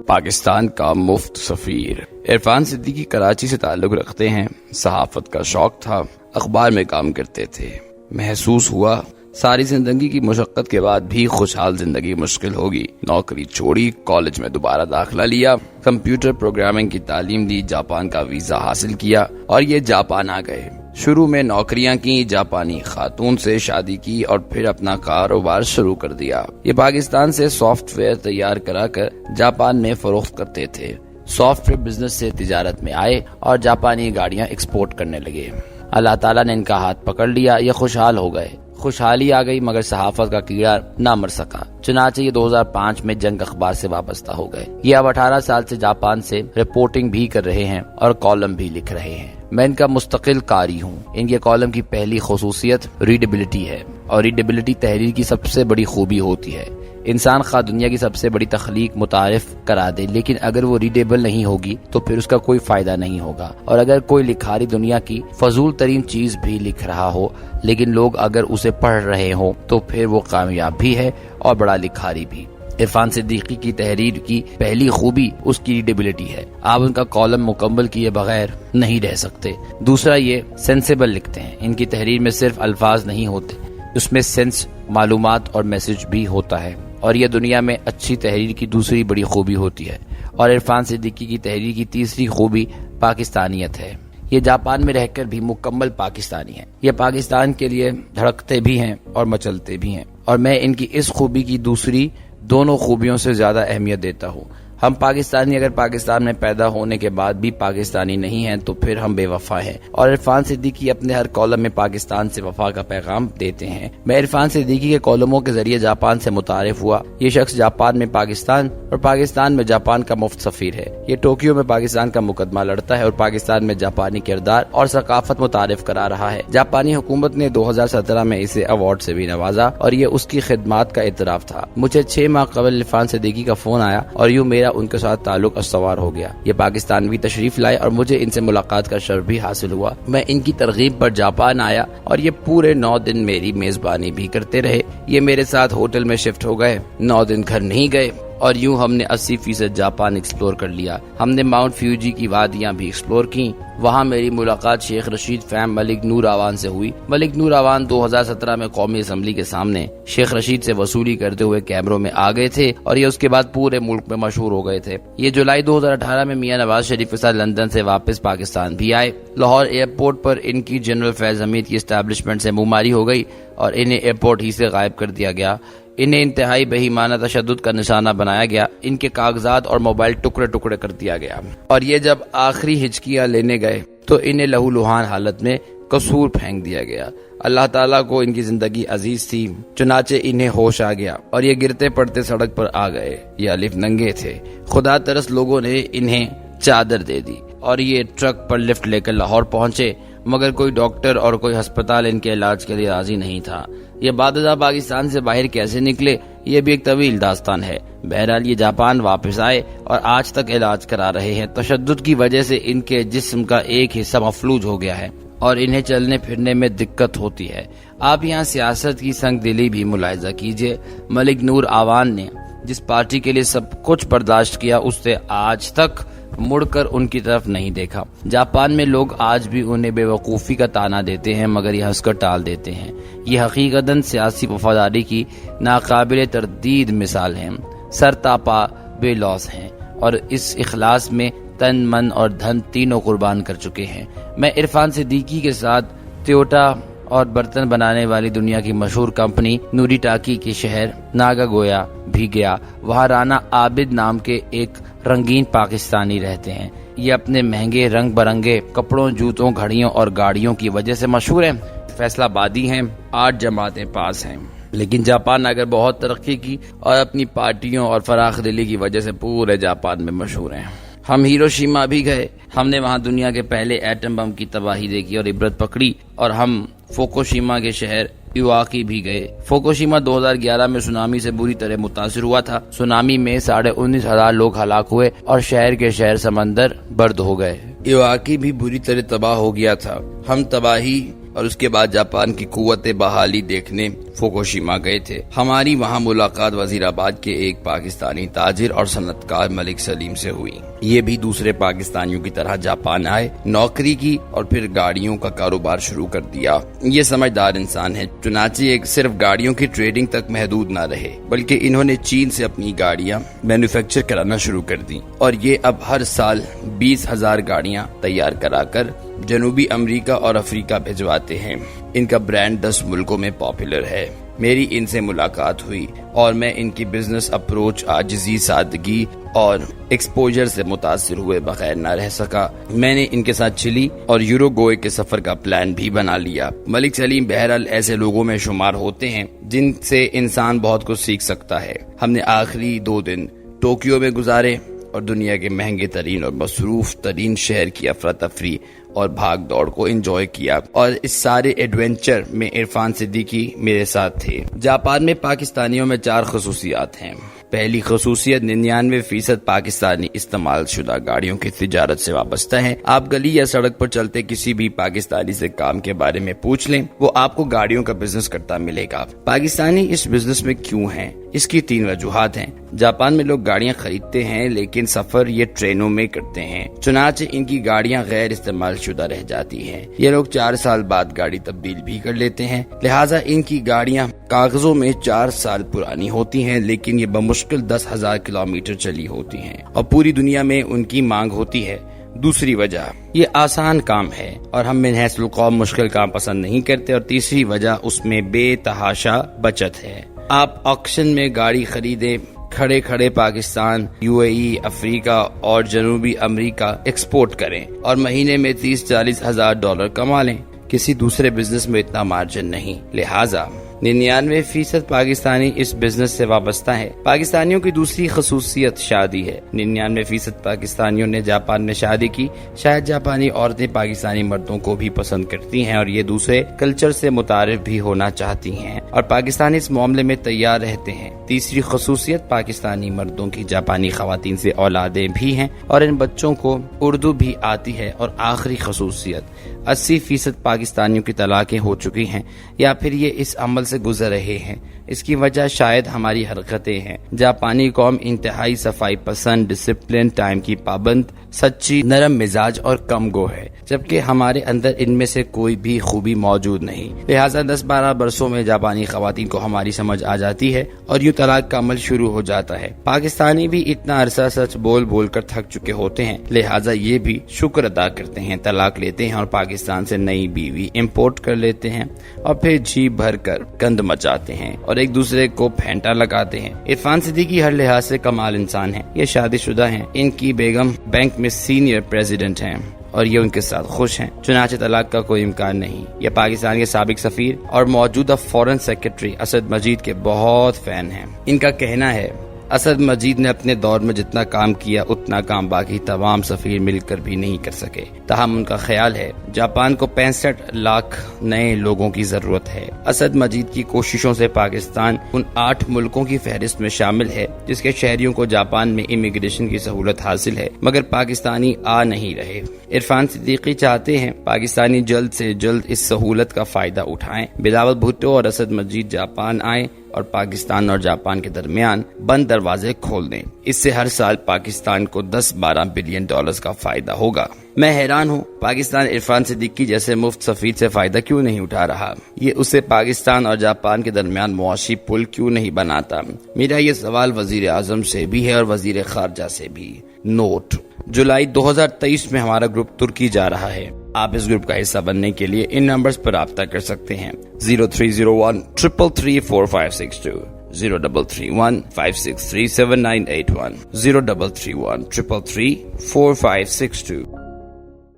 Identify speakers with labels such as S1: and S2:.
S1: پاکستان کا مفت سفیر عرفان صدیقی کراچی سے تعلق رکھتے ہیں۔ صحافت کا شوق تھا، اخبار میں کام کرتے تھے۔ محسوس ہوا ساری زندگی کی مشقت کے بعد بھی خوشحال زندگی مشکل ہوگی۔ نوکری چھوڑی، کالج میں دوبارہ داخلہ لیا، کمپیوٹر پروگرامنگ کی تعلیم دی، جاپان کا ویزا حاصل کیا اور یہ جاپان آ گئے۔ شروع میں نوکریاں کی، جاپانی خاتون سے شادی کی اور پھر اپنا کاروبار شروع کر دیا۔ یہ پاکستان سے سافٹ ویئر تیار کرا کر جاپان میں فروخت کرتے تھے۔ سافٹ ویئر بزنس سے تجارت میں آئے اور جاپانی گاڑیاں ایکسپورٹ کرنے لگے۔ اللہ تعالیٰ نے ان کا ہاتھ پکڑ لیا، یہ خوشحال ہو گئے۔ خوشحالی آ گئی مگر صحافت کا کیڑا نہ مر سکا، چنانچہ یہ 2005 میں جنگ اخبار سے وابستہ ہو گئے۔ یہ اب 18 سال سے جاپان سے رپورٹنگ بھی کر رہے ہیں اور کالم بھی لکھ رہے ہیں۔ میں ان کا مستقل قاری ہوں۔ ان کے کالم کی پہلی خصوصیت ریڈیبلٹی ہے، اور ریڈیبلٹی تحریر کی سب سے بڑی خوبی ہوتی ہے۔ انسان خواہ دنیا کی سب سے بڑی تخلیق متعارف کرا دے، لیکن اگر وہ ریڈیبل نہیں ہوگی تو پھر اس کا کوئی فائدہ نہیں ہوگا۔ اور اگر کوئی لکھاری دنیا کی فضول ترین چیز بھی لکھ رہا ہو لیکن لوگ اگر اسے پڑھ رہے ہوں تو پھر وہ کامیاب بھی ہے اور بڑا لکھاری بھی۔ عرفان صدیقی کی تحریر کی پہلی خوبی اس کی ریڈیبلٹی ہے۔ آپ ان کا کالم مکمل کیے بغیر نہیں رہ سکتے۔ دوسرا، یہ سینسیبل لکھتے ہیں۔ ان کی تحریر میں صرف الفاظ نہیں ہوتے، اس میں سینس، معلومات اور میسج بھی ہوتا ہے، اور یہ دنیا میں اچھی تحریر کی دوسری بڑی خوبی ہوتی ہے۔ اور عرفان صدیقی کی تحریر کی تیسری خوبی پاکستانیت ہے۔ یہ جاپان میں رہ کر بھی مکمل پاکستانی ہیں۔ یہ پاکستان کے لیے دھڑکتے بھی ہیں اور مچلتے بھی ہیں، اور میں ان کی اس خوبی کی دوسری دونوں خوبیوں سے زیادہ اہمیت دیتا ہوں۔ ہم پاکستانی اگر پاکستان میں پیدا ہونے کے بعد بھی پاکستانی نہیں ہیں تو پھر ہم بے وفا ہیں، اور عرفان صدیقی اپنے ہر کالم میں پاکستان سے وفا کا پیغام دیتے ہیں۔ میں عرفان صدیقی کے کالموں کے ذریعے جاپان سے متعارف ہوا۔ یہ شخص جاپان میں پاکستان اور پاکستان میں جاپان کا مفت سفیر ہے۔ یہ ٹوکیو میں پاکستان کا مقدمہ لڑتا ہے اور پاکستان میں جاپانی کردار اور ثقافت متعارف کرا رہا ہے۔ جاپانی حکومت نے 2017 میں اسے ایوارڈ سے بھی نوازا اور یہ اس کی خدمات کا اعتراف تھا۔ مجھے 6 ماہ قبل عرفان صدیقی کا فون آیا اور یوں میرا ان کے ساتھ تعلق استوار ہو گیا۔ یہ پاکستان بھی تشریف لائے اور مجھے ان سے ملاقات کا شرف بھی حاصل ہوا۔ میں ان کی ترغیب پر جاپان آیا اور یہ پورے 9 دن میری میزبانی بھی کرتے رہے۔ یہ میرے ساتھ ہوٹل میں شفٹ ہو گئے، 9 دن گھر نہیں گئے، اور یوں ہم نے 80% جاپان ایکسپلور کر لیا۔ ہم نے ماؤنٹ فیوجی کی وادیاں بھی ایکسپلور کی۔ وہاں میری ملاقات شیخ رشید فیم ملک نور آوان سے ہوئی۔ ملک نور آوان 2017 میں قومی اسمبلی کے سامنے شیخ رشید سے وصولی کرتے ہوئے کیمروں میں آ گئے تھے اور یہ اس کے بعد پورے ملک میں مشہور ہو گئے تھے۔ یہ جولائی 2018 میں میاں نواز شریف کے ساتھ لندن سے واپس پاکستان بھی آئے۔ لاہور ایئرپورٹ پر ان کی جنرل فیض حمید کی اسٹیبلشمنٹ سے منہ ہو گئی اور انہیں ایئرپورٹ ہی سے غائب کر دیا گیا۔ انہیں انتہائی بے ایمانہ تشدد کا نشانہ بنایا گیا۔ ان کے کاغذات اور موبائل ٹکڑے ٹکڑے کر دیا گیا، اور یہ جب آخری ہچکیاں لینے گئے تو انہیں لہو لہان حالت میں قصور پھینک دیا گیا۔ اللہ تعالیٰ کو ان کی زندگی عزیز تھی، چنانچہ انہیں ہوش آ گیا اور یہ گرتے پڑتے سڑک پر آ گئے۔ یہ الف ننگے تھے، خدا ترس لوگوں نے انہیں چادر دے دی اور یہ ٹرک پر لفٹ لے کر لاہور پہنچے، مگر کوئی ڈاکٹر اور کوئی ہسپتال ان کے علاج کے لیے راضی نہیں تھا۔ یہ بعد ازاں پاکستان سے باہر کیسے نکلے یہ بھی ایک طویل داستان ہے۔ بہرحال یہ جاپان واپس آئے اور آج تک علاج کرا رہے ہیں۔ تشدد کی وجہ سے ان کے جسم کا ایک حصہ مفلوج ہو گیا ہے اور انہیں چلنے پھرنے میں دقت ہوتی ہے۔ آپ یہاں سیاست کی سنگ دلی بھی ملاحظہ کیجئے۔ ملک نور آوان نے جس پارٹی کے لیے سب کچھ برداشت کیا اس سے آج تک مڑ کر ان کی طرف نہیں دیکھا۔ جاپان میں لوگ آج بھی انہیں بے وقوفی کا طعنہ دیتے ہیں مگر یہ ہنس کر ٹال دیتے ہیں۔ یہ حقیقتاً سیاسی وفاداری کی ناقابل تردید مثال ہیں، سر تاپا بے لوث ہیں اور اس اخلاص میں تن من اور دھن تینوں قربان کر چکے ہیں۔ میں عرفان صدیقی کے ساتھ ٹویوٹا اور برتن بنانے والی دنیا کی مشہور کمپنی نوری ٹاکی کے شہر ناگا گویا بھی گیا۔ وہاں رانا عابد نام کے ایک رنگین پاکستانی رہتے ہیں۔ یہ اپنے مہنگے رنگ برنگے کپڑوں، جوتوں، گھڑیوں اور گاڑیوں کی وجہ سے مشہور ہیں۔ فیصلہ بادی ہیں، 8 جماعتیں پاس ہیں، لیکن جاپان اگر بہت ترقی کی اور اپنی پارٹیوں اور فراخ دلی کی وجہ سے پورے جاپان میں مشہور ہیں۔ ہم ہیروشیما بھی گئے، ہم نے وہاں دنیا کے پہلے ایٹم بم کی تباہی دیکھی اور عبرت پکڑی، اور ہم فوکوشیما کے شہر ایواکی بھی گئے۔ فوکوشیما 2011 میں سونامی سے بری طرح متاثر ہوا تھا۔ سونامی میں 19,500 لوگ ہلاک ہوئے اور شہر کے شہر سمندر برد ہو گئے۔ ایواکی بھی بری طرح تباہ ہو گیا تھا۔ ہم تباہی اور اس کے بعد جاپان کی قوت بحالی دیکھنے فوکوشیما گئے تھے۔ ہماری وہاں ملاقات وزیر آباد کے ایک پاکستانی تاجر اور صنعت کار ملک سلیم سے ہوئی۔ یہ بھی دوسرے پاکستانیوں کی طرح جاپان آئے، نوکری کی اور پھر گاڑیوں کا کاروبار شروع کر دیا۔ یہ سمجھدار انسان ہے، چنانچہ ایک صرف گاڑیوں کی ٹریڈنگ تک محدود نہ رہے، بلکہ انہوں نے چین سے اپنی گاڑیاں مینوفیکچر کرانا شروع کر دی اور یہ اب ہر سال 20,000 گاڑیاں تیار کرا کر جنوبی امریکہ اور افریقہ بھجواتے ہیں۔ ان کا برانڈ 10 ملکوں میں پاپولر ہے۔ میری ان سے ملاقات ہوئی اور میں ان کی بزنس اپروچ، عاجزی، سادگی اور ایکسپوجر سے متاثر ہوئے بغیر نہ رہ سکا۔ میں نے ان کے ساتھ چلی اور یوروگوئے کے سفر کا پلان بھی بنا لیا۔ ملک سلیم بہرحال ایسے لوگوں میں شمار ہوتے ہیں جن سے انسان بہت کچھ سیکھ سکتا ہے۔ ہم نے آخری 2 دن ٹوکیو میں گزارے اور دنیا کے مہنگے ترین اور مصروف ترین شہر کی افراتفری اور بھاگ دوڑ کو انجوائے کیا، اور اس سارے ایڈونچر میں عرفان صدیقی میرے ساتھ تھے۔ جاپان میں پاکستانیوں میں 4 خصوصیات ہیں۔ پہلی خصوصیت 99% پاکستانی استعمال شدہ گاڑیوں کی تجارت سے وابستہ ہے۔ آپ گلی یا سڑک پر چلتے کسی بھی پاکستانی سے کام کے بارے میں پوچھ لیں، وہ آپ کو گاڑیوں کا بزنس کرتا ملے گا۔ پاکستانی اس بزنس میں کیوں ہیں؟ اس کی 3 وجوہات ہیں۔ جاپان میں لوگ گاڑیاں خریدتے ہیں لیکن سفر یہ ٹرینوں میں کرتے ہیں، چنانچہ ان کی گاڑیاں غیر استعمال شدہ رہ جاتی ہیں۔ یہ لوگ 4 سال بعد گاڑی تبدیل بھی کر لیتے ہیں، لہٰذا ان کی گاڑیاں کاغذوں میں 4 سال پرانی ہوتی ہیں لیکن یہ بمشکل 10,000 کلومیٹر چلی ہوتی ہیں اور پوری دنیا میں ان کی مانگ ہوتی ہے۔ دوسری وجہ، یہ آسان کام ہے اور ہم من حیث القوم مشکل کام پسند نہیں کرتے، اور تیسری وجہ اس میں بے تحاشا بچت ہے۔ آپ آکشن میں گاڑی خریدیں، کھڑے کھڑے پاکستان، UAE، افریقہ اور جنوبی امریکہ ایکسپورٹ کریں اور مہینے میں 30-40 ہزار ڈالر کما لیں۔ کسی دوسرے بزنس میں اتنا مارجن نہیں، لہٰذا 99% پاکستانی اس بزنس سے وابستہ ہے۔ پاکستانیوں کی دوسری خصوصیت شادی ہے۔ 99% پاکستانیوں نے جاپان میں شادی کی۔ شاید جاپانی عورتیں پاکستانی مردوں کو بھی پسند کرتی ہیں اور یہ دوسرے کلچر سے متعارف بھی ہونا چاہتی ہیں، اور پاکستانی اس معاملے میں تیار رہتے ہیں۔ تیسری خصوصیت، پاکستانی مردوں کی جاپانی خواتین سے اولادیں بھی ہیں اور ان بچوں کو اردو بھی آتی ہے۔ اور آخری خصوصیت، 80% پاکستانیوں کی طلاقیں ہو چکی ہیں یا پھر یہ اس عمل سے گزر رہے ہیں۔ اس کی وجہ شاید ہماری حرکتیں ہیں۔ جاپانی قوم انتہائی صفائی پسند، ڈسپلن، ٹائم کی پابند، سچی، نرم مزاج اور کم گو ہے، جبکہ ہمارے اندر ان میں سے کوئی بھی خوبی موجود نہیں۔ لہٰذا 10-12 برسوں میں جاپانی خواتین کو ہماری سمجھ آ جاتی ہے اور یوں طلاق کا عمل شروع ہو جاتا ہے۔ پاکستانی بھی اتنا عرصہ سچ بول بول کر تھک چکے ہوتے ہیں، لہٰذا یہ بھی شکر ادا کرتے ہیں، طلاق لیتے ہیں اور پاکستان سے نئی بیوی امپورٹ کر لیتے ہیں اور پھر جی بھر کر گند مچاتے ہیں اور ایک دوسرے کو پھینٹا لگاتے ہیں۔ عرفان صدیقی ہر لحاظ سے کمال انسان ہیں۔ یہ شادی شدہ ہیں، ان کی بیگم بینک میں سینئر پریزیڈنٹ ہیں اور یہ ان کے ساتھ خوش ہیں، چنانچہ طلاق کا کوئی امکان نہیں۔ یہ پاکستان کے سابق سفیر اور موجودہ فورن سیکرٹری اسد مجید کے بہت فین ہیں۔ ان کا کہنا ہے اسد مجید نے اپنے دور میں جتنا کام کیا اتنا کام باقی تمام سفیر مل کر بھی نہیں کر سکے۔ تاہم ان کا خیال ہے جاپان کو 65 لاکھ نئے لوگوں کی ضرورت ہے۔ اسد مجید کی کوششوں سے پاکستان ان 8 ملکوں کی فہرست میں شامل ہے جس کے شہریوں کو جاپان میں امیگریشن کی سہولت حاصل ہے، مگر پاکستانی آ نہیں رہے۔ عرفان صدیقی چاہتے ہیں پاکستانی جلد سے جلد اس سہولت کا فائدہ اٹھائیں۔ بلاول بھٹو اور اسد مجید جاپان آئیں اور پاکستان اور جاپان کے درمیان بند دروازے کھول دیں۔ اس سے ہر سال پاکستان کو 10-12 بلین ڈالرز کا فائدہ ہوگا۔ میں حیران ہوں پاکستان عرفان صدیقی جیسے مفت سفیر سے فائدہ کیوں نہیں اٹھا رہا؟ یہ اسے پاکستان اور جاپان کے درمیان معاشی پل کیوں نہیں بناتا؟ میرا یہ سوال وزیر اعظم سے بھی ہے اور وزیر خارجہ سے بھی۔ نوٹ: جولائی 2023 میں ہمارا گروپ ترکی جا رہا ہے۔ آپ اس گروپ کا حصہ بننے کے لیے ان نمبرز پر رابطہ کر سکتے ہیں: 0301 333 4562 0331 563 7981 0331 333 4562